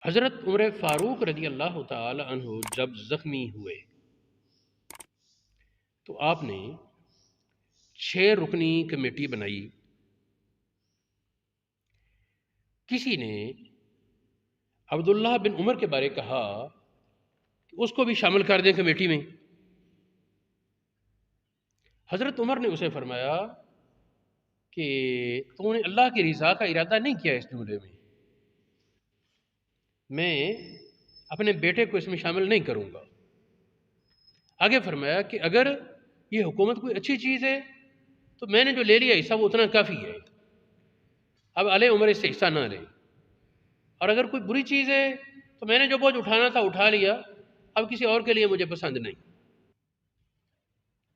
حضرت عمر فاروق رضی اللہ تعالی عنہ جب زخمی ہوئے تو آپ نے 6 رکنی کمیٹی بنائی. کسی نے عبداللہ بن عمر کے بارے کہا کہ اس کو بھی شامل کر دیں کمیٹی میں. حضرت عمر نے اسے فرمایا کہ تم نے اللہ کی رضا کا ارادہ نہیں کیا اس جملے میں اپنے بیٹے کو اس میں شامل نہیں کروں گا. آگے فرمایا کہ اگر یہ حکومت کوئی اچھی چیز ہے تو میں نے جو لے لیا حصہ وہ اتنا کافی ہے، اب علیہ عمر اس سے حصہ نہ لے. اور اگر کوئی بری چیز ہے تو میں نے جو بوجھ اٹھانا تھا اٹھا لیا، اب کسی اور کے لیے مجھے پسند نہیں.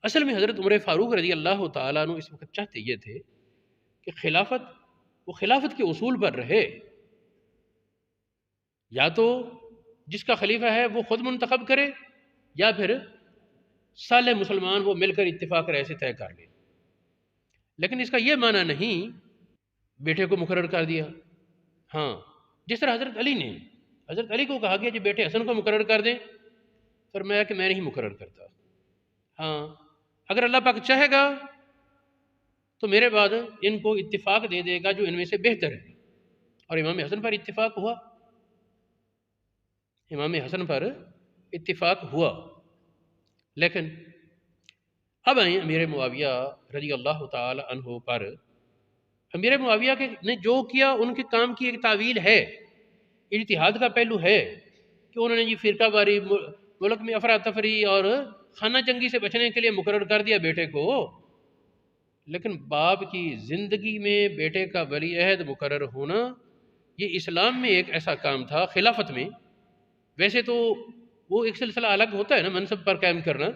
اصل میں حضرت عمر فاروق رضی اللہ تعالیٰ عنہ اس وقت چاہتے یہ تھے کہ خلافت کے اصول پر رہے. یا تو جس کا خلیفہ ہے وہ خود منتخب کرے یا پھر صالح مسلمان وہ مل کر اتفاق رائے سے طے کر لے. لیکن اس کا یہ معنی نہیں بیٹے کو مقرر کر دیا. ہاں، جس طرح حضرت علی کو کہا گیا کہ بیٹے حسن کو مقرر کر دیں، فرمایا کہ میں نہیں مقرر کرتا. ہاں، اگر اللہ پاک چاہے گا تو میرے بعد ان کو اتفاق دے دے گا جو ان میں سے بہتر ہے. اور امام حسن پر اتفاق ہوا. لیکن اب آئیں امیر معاویہ رضی اللہ تعالی عنہ پر. امیر معاویہ نے جو کیا ان کے کام کی ایک تعویل ہے، اجتہاد کا پہلو ہے کہ انہوں نے یہ فرقہ واری ملک میں افراتفری اور خانہ جنگی سے بچنے کے لیے مقرر کر دیا بیٹے کو. لیکن باپ کی زندگی میں بیٹے کا ولی عہد مقرر ہونا یہ اسلام میں ایک ایسا کام تھا. خلافت میں ویسے تو وہ ایک سلسلہ الگ ہوتا ہے نا، منصب پر قائم کرنا،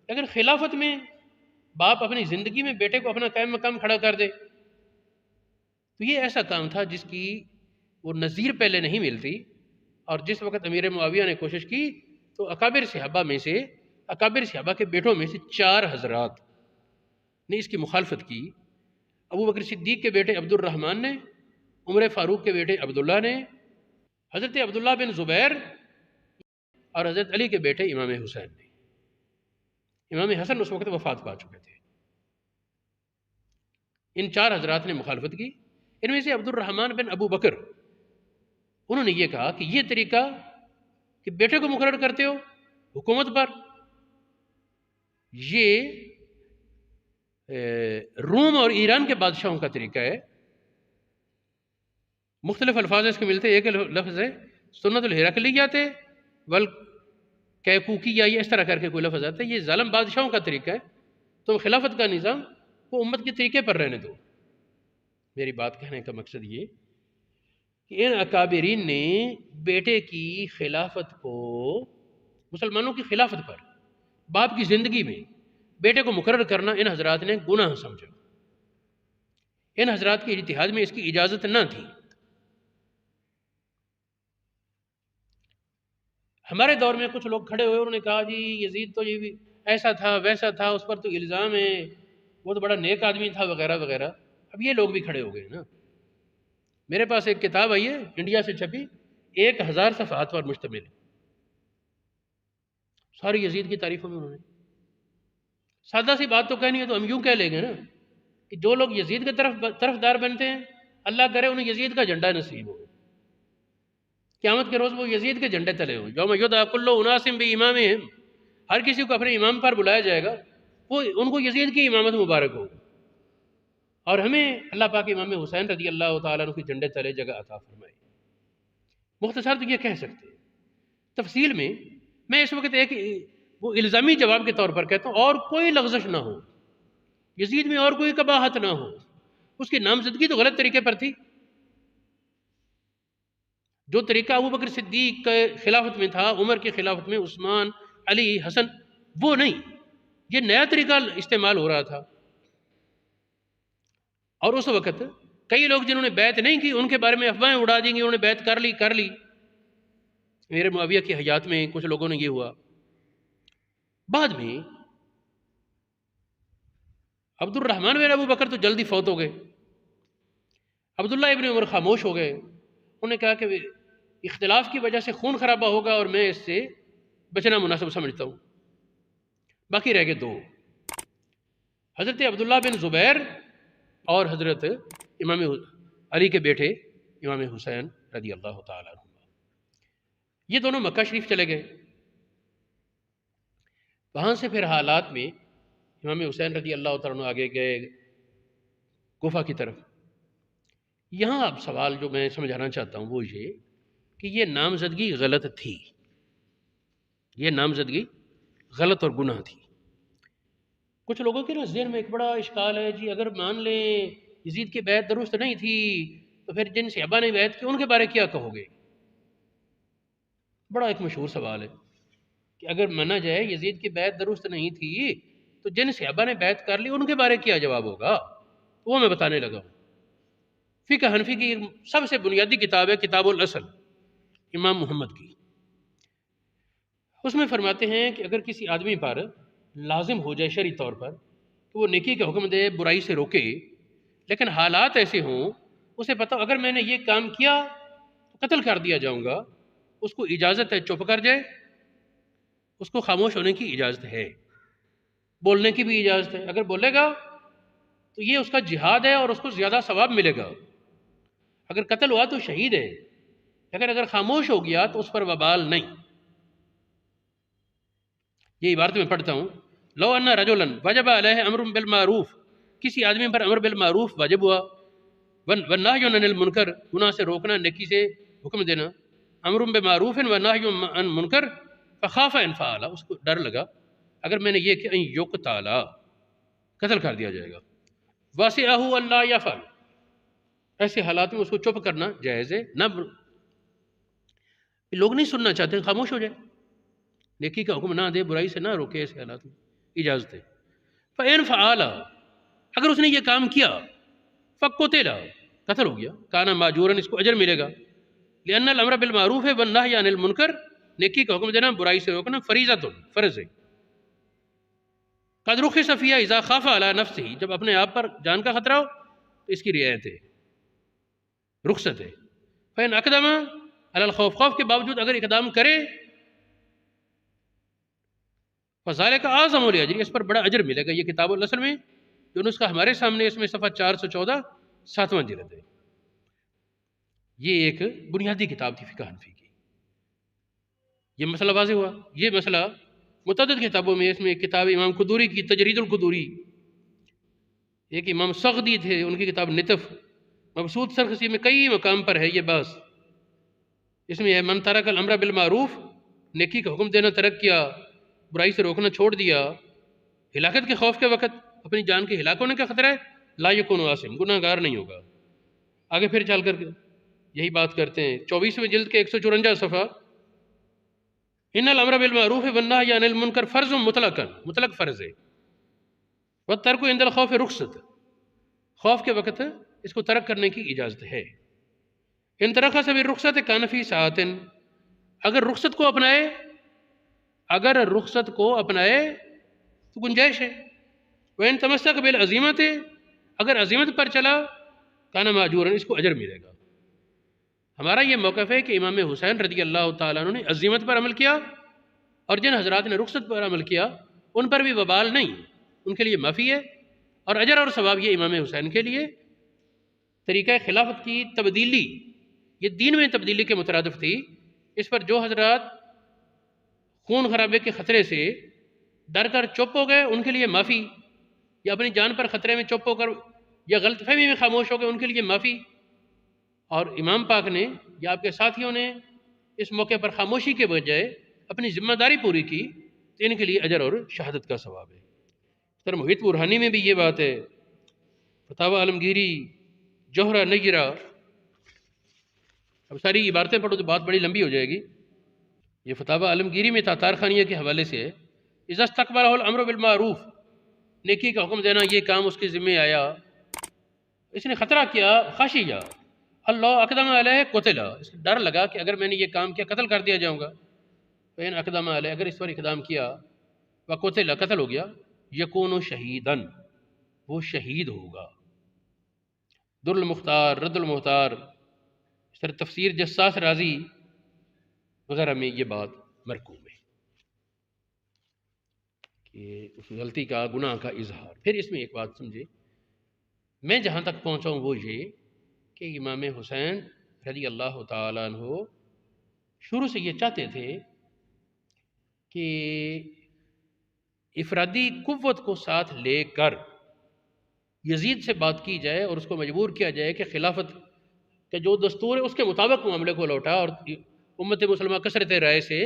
لیکن خلافت میں باپ اپنی زندگی میں بیٹے کو اپنا قائم مقام کھڑا کر دے تو یہ ایسا کام تھا جس کی وہ نظیر پہلے نہیں ملتی. اور جس وقت امیر معاویہ نے کوشش کی تو اکابر صحابہ کے بیٹوں میں سے 4 حضرات نے اس کی مخالفت کی. ابو بکر صدیق کے بیٹے عبد الرحمن نے، عمر فاروق کے بیٹے عبداللہ نے، حضرت عبداللہ بن زبیر اور حضرت علی کے بیٹے امام حسین نے. امام حسن اس وقت وفات پا چکے تھے. ان 4 حضرات نے مخالفت کی. ان میں سے عبد الرحمن بن ابو بکر انہوں نے یہ کہا کہ یہ طریقہ کہ بیٹے کو مقرر کرتے ہو حکومت پر، یہ روم اور ایران کے بادشاہوں کا طریقہ ہے. مختلف الفاظ اس کے ملتے. ایک لفظ ہے سنت الہرقلیات والکیکوکی، یا یہ اس طرح کر کے کوئی لفظ آتا ہے. یہ ظالم بادشاہوں کا طریقہ ہے. تو خلافت کا نظام وہ امت کے طریقے پر رہنے دو. میری بات کہنے کا مقصد یہ کہ ان اکابرین نے بیٹے کی خلافت کو، مسلمانوں کی خلافت پر باپ کی زندگی میں بیٹے کو مقرر کرنا ان حضرات نے گناہ سمجھا. ان حضرات کے اجتہاد میں اس کی اجازت نہ تھی. ہمارے دور میں کچھ لوگ کھڑے ہوئے، انہوں نے کہا جی یزید تو یہ بھی ایسا تھا ویسا تھا، اس پر تو الزام ہے، وہ تو بڑا نیک آدمی تھا وغیرہ وغیرہ. اب یہ لوگ بھی کھڑے ہو گئے نا. میرے پاس ایک کتاب آئی ہے انڈیا سے چھپی، 1000 صفحات پر مشتمل، ساری یزید کی تعریفوں میں انہوں نے. سادہ سی بات تو کہنی ہے تو ہم یوں کہہ لیں گے نا کہ جو لوگ یزید کے طرفدار بنتے ہیں اللہ کرے انہیں یزید کا جھنڈا نصیب ہو، قیامت کے روز وہ یزید کے جھنڈے تلے ہوں. یوم یدعی کل اناس بامامہم، ہر کسی کو اپنے امام پر بلایا جائے گا، وہ ان کو یزید کی امامت مبارک ہو. اور ہمیں اللہ پاک امام حسین رضی اللہ تعالیٰ عنہ کے جھنڈے تلے جگہ عطا فرمائے. مختصر تو یہ کہہ سکتے ہیں. تفصیل میں میں اس وقت ایک وہ الزامی جواب کے طور پر کہتا ہوں، اور کوئی لغزش نہ ہو، یزید میں اور کوئی قباحت نہ ہو. اس کی نامزدگی تو غلط طریقے پر تھی. جو طریقہ ابو بکر صدیق کے خلافت میں تھا، عمر کی خلافت میں، عثمان، علی، حسن، وہ نہیں، یہ نیا طریقہ استعمال ہو رہا تھا. اور اس وقت کئی لوگ جنہوں نے بیعت نہیں کی ان کے بارے میں افواہیں اڑا دیں گے انہوں نے بیعت کر لی. میرے معاویہ کی حیات میں کچھ لوگوں نے یہ ہوا. بعد میں عبد الرحمن بن ابو بکر تو جلدی فوت ہو گئے. عبداللہ ابن عمر خاموش ہو گئے. انہوں نے کہا کہ اختلاف کی وجہ سے خون خرابہ ہوگا اور میں اس سے بچنا مناسب سمجھتا ہوں۔ باقی رہ گئے دو، حضرت عبداللہ بن زبیر اور حضرت امام علی کے بیٹے امام حسین رضی اللہ تعالیٰ عنہ۔ یہ دونوں مکہ شریف چلے گئے۔ وہاں سے پھر حالات میں امام حسین رضی اللہ تعالیٰ عنہ آگے گئے کوفہ کی طرف۔ یہاں اب سوال جو میں سمجھانا چاہتا ہوں وہ یہ کہ یہ نامزدگی غلط تھی، یہ نامزدگی غلط اور گناہ تھی۔ کچھ لوگوں کے نا ذہن میں ایک بڑا اشکال ہے، جی اگر مان لیں یزید کی بیعت درست نہیں تھی تو پھر جن صحابہ نے بیعت کی ان کے بارے کیا کہو گے؟ بڑا ایک مشہور سوال ہے کہ اگر مانا جائے یزید کی بیعت درست نہیں تھی تو جن صحابہ نے بیعت کر لی ان کے بارے کیا جواب ہوگا؟ وہ میں بتانے لگا ہوں۔ فقہ حنفی کی سب سے بنیادی کتاب ہے کتاب الاصل امام محمد کی۔ اس میں فرماتے ہیں کہ اگر کسی آدمی پر لازم ہو جائے شرعی طور پر کہ وہ نیکی کا حکم دے برائی سے روکے، لیکن حالات ایسے ہوں اسے پتہ اگر میں نے یہ کام کیا تو قتل کر دیا جاؤں گا، اس کو اجازت ہے چپ کر جائے، اس کو خاموش ہونے کی اجازت ہے، بولنے کی بھی اجازت ہے۔ اگر بولے گا تو یہ اس کا جہاد ہے اور اس کو زیادہ ثواب ملے گا، اگر قتل ہوا تو شہید ہے، لیکن اگر خاموش ہو گیا تو اس پر وبال نہیں۔ یہ عبارت میں پڑھتا ہوں، لو ان رجلا وجب علیہ امر بالمعروف، کسی آدمی پر امر بالمعروف واجب ہوا، والنہی عن المنکر، گناہ سے روکنا نیکی سے حکم دینا، امر بالمعروف والنہی عن منکر، فخاف ان فعل، اس کو ڈر لگا اگر میں نے یہ کہ ان یقتل، قتل کر دیا جائے گا، واسعہ اللہ یفعل، ایسے حالات میں اس کو چپ کرنا جائز ہے، نہ لوگ نہیں سننا چاہتے، خاموش ہو جائے، نیکی کا حکم نہ دے، برائی سے نہ روکے، ایسے حالات میں اجازت ہے۔ فَإِنْ فَعَالَ، اگر اس نے یہ کام کیا، فَقُتِلَ، قتل ہو گیا، کانا ماجوراً، اس کو اجر ملے گا، لِأَنَّ الْأَمْرَ بِالْمَعْرُوفِ وَالنَّهْيَ عَنِ الْمُنْكَرِ، نیکی کا حکم دینا برائی سے روکنا فریضۃ، فرض ہے۔ قَدْ رُخِصَ فِيهَا إِذَا خَافَ عَلَى نَفْسِهِ، جب اپنے آپ پر جان کا خطرہ ہو تو اس کی رعایت ہے، رخصت ہے۔ فَإِنْ أَقْدَمَ عَلَى الْخَوْفِ، خوف کے باوجود اگر اقدام کرے، فَذَلِكَ أَعْظَمُ الْأَجْرِ، اس پر بڑا اجر ملے گا۔ یہ کتاب الاصل میں جو نسخہ ہمارے سامنے، اس میں صفحہ 414 7واں جلد ہے۔ یہ ایک بنیادی کتاب تھی فقہ حنفی کی۔ یہ مسئلہ واضح ہوا۔ یہ مسئلہ متعدد کتابوں میں، اس میں ایک کتاب امام قدوری کی تجرید القدوری، ایک امام سغدی تھے ان کی کتاب نطف، مبسوط سرخسی میں کئی مقام پر ہے یہ بحث۔ اس میں ہے من ترک الامر بالمعروف، نیکی کا حکم دینا ترک کیا، برائی سے روکنا چھوڑ دیا، ہلاکت کے خوف کے وقت، اپنی جان کے ہلاک ہونے کا خطرہ ہے، لا یکون عاصم، گناہ گار نہیں ہوگا۔ آگے پھر چل کر یہی بات کرتے ہیں 24ویں جلد کے 154 صفحہ، ان الامر بالمعروف والنہی عن المنکر فرض مطلقا، مطلق فرض ہے، والترک عند الخوف رخصت، خوف کے وقت اس کو ترک کرنے کی اجازت ہے۔ ان ترخص بالرخصت کان فی ساعۃ، اگر رخصت کو اپنائے، اگر رخصت کو اپنائے تو گنجائش ہے۔ وَإِن تَمَسَّكَ بِالْعَزِيمَةِ، اگر عزیمت پر چلا، کانا ماجوراً، اس کو اجر ملے گا۔ ہمارا یہ موقف ہے کہ امام حسین رضی اللہ تعالیٰ عنہ نے عزیمت پر عمل کیا، اور جن حضرات نے رخصت پر عمل کیا ان پر بھی وبال نہیں، ان کے لیے معافی ہے، اور اجر اور ثواب یہ امام حسین کے لیے۔ طریقہ خلافت کی تبدیلی، یہ دین میں تبدیلی کے مترادف تھی۔ اس پر جو حضرات خون خرابے کے خطرے سے ڈر کر چپ ہو گئے ان کے لیے معافی، یا اپنی جان پر خطرے میں چپ ہو کر یا غلط فہمی میں خاموش ہو گئے ان کے لیے معافی۔ اور امام پاک نے یا آپ کے ساتھیوں نے اس موقع پر خاموشی کے بجائے اپنی ذمہ داری پوری کی تو ان کے لیے اجر اور شہادت کا ثواب ہے۔ سر محیط برہانی میں بھی یہ بات ہے، فتاوی عالمگیری، جوہرہ نیرہ، اب ساری عبارتیں پڑھو تو بات بڑی لمبی ہو جائے گی۔ یہ فتاوی عالمگیری میں تاتار خانیہ کے حوالے سے ہے، اذا استقبلہ الامر بالمعروف، نیکی کا حکم دینا یہ کام اس کے ذمہ آیا، اس نے خطرہ کیا، خاشیہ اللہ اقدم علیہ قتل، اس کو ڈر لگا کہ اگر میں نے یہ کام کیا قتل کر دیا جاؤں گا۔ فین اقدم علیہ، اگر اس پر اقدام کیا، وقتل، قتل ہو گیا، یکون شہیدن، وہ شہید ہوگا۔ در المختار، رد المختار، اس طرح تفسیر جساس رازی وغیرہ میں یہ بات مرکوم ہے کہ اس غلطی کا، گناہ کا اظہار۔ پھر اس میں ایک بات سمجھے، میں جہاں تک پہنچا ہوں وہ یہ کہ امام حسین رضی اللہ تعالیٰ عنہ شروع سے یہ چاہتے تھے کہ افرادی قوت کو ساتھ لے کر یزید سے بات کی جائے اور اس کو مجبور کیا جائے کہ خلافت کا جو دستور ہے اس کے مطابق معاملے کو لوٹا، اور امت مسلمہ کثرت رائے سے،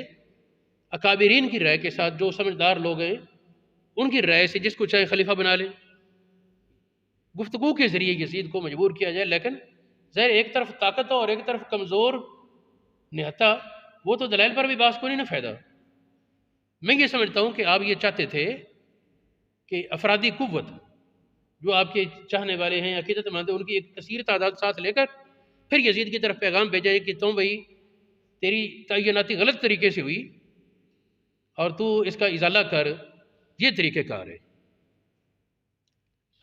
اکابرین کی رائے کے ساتھ، جو سمجھدار لوگ ہیں ان کی رائے سے جس کو چاہے خلیفہ بنا لیں، گفتگو کے ذریعے یزید کو مجبور کیا جائے۔ لیکن ظاہر ایک طرف طاقت اور ایک طرف کمزور نہتا، وہ تو دلائل پر بھی باس کو نہیں نہ فائدہ۔ میں یہ سمجھتا ہوں کہ آپ یہ چاہتے تھے کہ افرادی قوت جو آپ کے چاہنے والے ہیں، عقیدت مند ہیں، ان کی ایک کثیر تعداد ساتھ لے کر پھر یزید کی طرف پیغام بھیجا کہ تم بھائی تیری تعیناتی غلط طریقے سے ہوئی اور تو اس کا ازالہ کر، یہ طریقہ کار ہے۔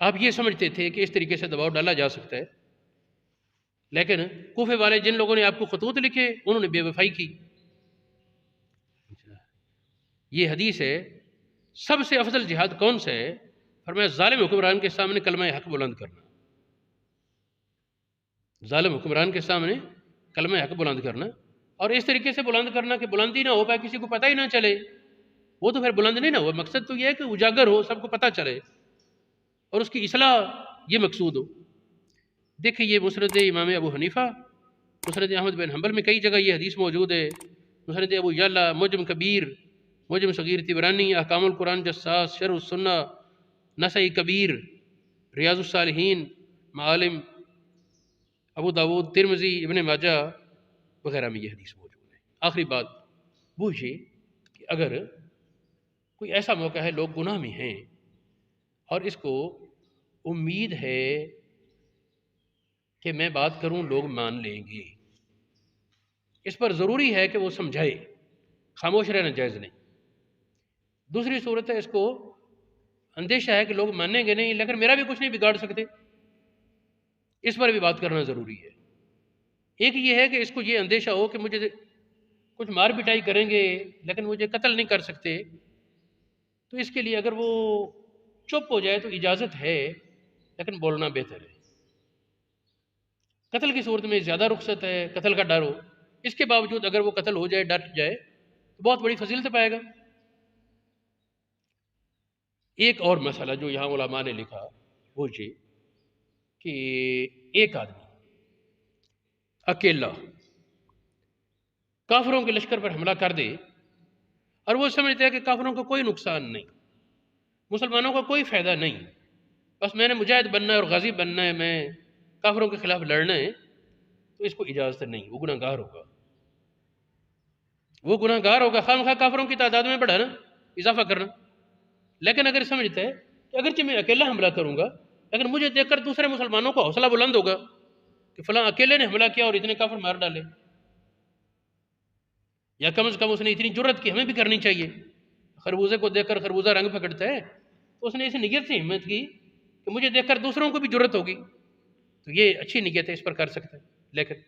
آپ یہ سمجھتے تھے کہ اس طریقے سے دباؤ ڈالا جا سکتا ہے، لیکن کوفے والے جن لوگوں نے آپ کو خطوط لکھے انہوں نے بے وفائی کی۔ یہ حدیث ہے، سب سے افضل جہاد کون سا ہے؟ فرمایا ظالم حکمران کے سامنے کلمہ حق بلند کرنا۔ ظالم حکمران کے سامنے کلمہ حق بلند کرنا، اور اس طریقے سے بلند کرنا کہ بلندی نہ ہو پائے، کسی کو پتہ ہی نہ چلے، وہ تو پھر بلند نہیں نہ ہوا۔ مقصد تو یہ ہے کہ اجاگر ہو، سب کو پتہ چلے اور اس کی اصلاح یہ مقصود ہو۔ دیکھیں یہ مسند امام ابو حنیفہ، مسند احمد بن حنبل میں کئی جگہ یہ حدیث موجود ہے، مسند ابو یعلا، معجم کبیر، معجم صغیر طبرانی، احکام القرآن جساس، شرح السنہ، نسائی کبیر، ریاض الصالحین، معالم، ابو داود، ترمذی، ابن ماجہ وغیرہ میں یہ حدیث موجود ہے۔ آخری بات وہ یہ کہ اگر کوئی ایسا موقع ہے لوگ گناہ میں ہیں اور اس کو امید ہے کہ میں بات کروں لوگ مان لیں گے، اس پر ضروری ہے کہ وہ سمجھائے، خاموش رہنا جائز نہیں۔ دوسری صورت ہے اس کو اندیشہ ہے کہ لوگ مانیں گے نہیں لیکن میرا بھی کچھ نہیں بگاڑ سکتے، اس پر بھی بات کرنا ضروری ہے۔ ایک یہ ہے کہ اس کو یہ اندیشہ ہو کہ مجھے کچھ مار پٹائی کریں گے لیکن مجھے قتل نہیں کر سکتے، تو اس کے لیے اگر وہ چپ ہو جائے تو اجازت ہے، لیکن بولنا بہتر ہے۔ قتل کی صورت میں زیادہ رخصت ہے، قتل کا ڈر ہو، اس کے باوجود اگر وہ قتل ہو جائے، ڈٹ جائے، تو بہت بڑی فضیلت پائے گا۔ ایک اور مسئلہ جو یہاں علماء نے لکھا وہ یہ کہ ایک آدمی اکیلا کافروں کے لشکر پر حملہ کر دے اور وہ سمجھتا ہے کہ کافروں کو کوئی نقصان نہیں، مسلمانوں کو کوئی فائدہ نہیں، بس میں نے مجاہد بننا ہے اور غازی بننا ہے، میں کافروں کے خلاف لڑنا ہے، تو اس کو اجازت نہیں، وہ گناہ گار ہوگا۔ وہ گناہ گار ہوگا خواہ مخواہ کافروں کی تعداد میں بڑھانا، اضافہ کرنا۔ لیکن اگر سمجھتا ہے کہ اگرچہ میں اکیلا حملہ کروں گا لیکن مجھے دیکھ کر دوسرے مسلمانوں کو حوصلہ بلند ہوگا کہ فلاں اکیلے نے حملہ کیا اور اتنے کافر مار ڈالے، یا کم از کم اس نے اتنی جرت کی، ہمیں بھی کرنی چاہیے۔ خربوزے کو دیکھ کر خربوزہ رنگ پکڑتا ہے، تو اس نے اس نیت سے ہمت کی کہ مجھے دیکھ کر دوسروں کو بھی جرت ہوگی، تو یہ اچھی نیت ہے، اس پر کر سکتا ہے۔ لیکن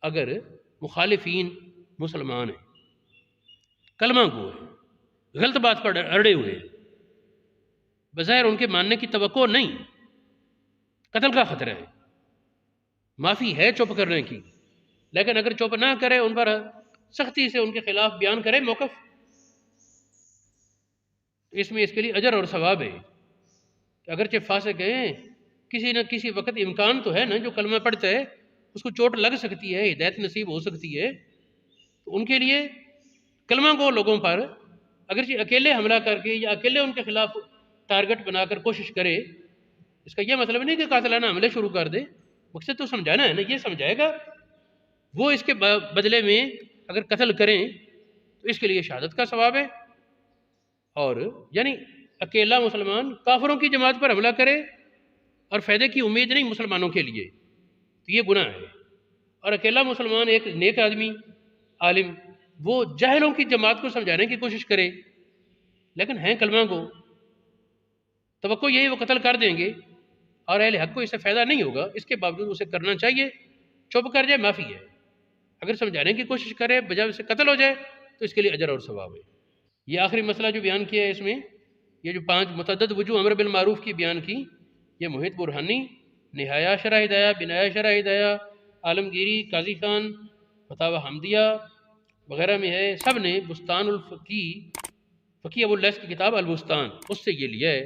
اگر مخالفین مسلمان ہیں، کلمہ گو ہیں، غلط بات پر اڑے ہوئے ہیں، بظاہر ان کے ماننے کی توقع نہیں، قتل کا خطرہ ہے، معافی ہے چپ کرنے کی، لیکن اگر چپ نہ کرے، ان پر سختی سے ان کے خلاف بیان کرے موقف، اس میں اس کے لیے اجر اور ثواب ہے کہ اگرچہ فاسق ہیں، کسی نہ کسی وقت امکان تو ہے نا، جو کلمہ پڑھتا ہے اس کو چوٹ لگ سکتی ہے، ہدایت نصیب ہو سکتی ہے، تو ان کے لیے کلمہ گو لوگوں پر اگرچہ اکیلے حملہ کر کے یا اکیلے ان کے خلاف ٹارگٹ بنا کر کوشش کرے، اس کا یہ مطلب نہیں کہ قاتلانہ حملے شروع کر دے، مقصد تو سمجھانا ہے نا، یہ سمجھائے گا، وہ اس کے بدلے میں اگر قتل کریں تو اس کے لیے شہادت کا ثواب ہے۔ اور یعنی اکیلا مسلمان کافروں کی جماعت پر حملہ کرے اور فائدے کی امید نہیں مسلمانوں کے لیے، تو یہ گناہ ہے۔ اور اکیلا مسلمان ایک نیک آدمی، عالم، وہ جاہلوں کی جماعت کو سمجھانے کی کوشش کرے لیکن ہیں کلمہ کو، توقع یہی وہ قتل کر دیں گے اور اہل حق کو اس سے فائدہ نہیں ہوگا، اس کے باوجود اسے کرنا چاہیے، چپ کر جائے معافی ہے۔ اگر سمجھانے کی کوشش کرے بجائے اسے قتل ہو جائے تو اس کے لیے اجر اور ثواب ہے۔ یہ آخری مسئلہ جو بیان کیا ہے اس میں، یہ جو 5 متعدد وجوہ امر بالمعروف کی بیان کی، یہ محیط برہانی نہایا شرح ہدایہ، بنایا شرح ہدایہ، عالمگیری، قاضی خان، فتاوی حمدیہ وغیرہ میں ہے، سب نے بستان الفقی فقی ابو اللیث کی کتاب البستان اس سے یہ لیا ہے۔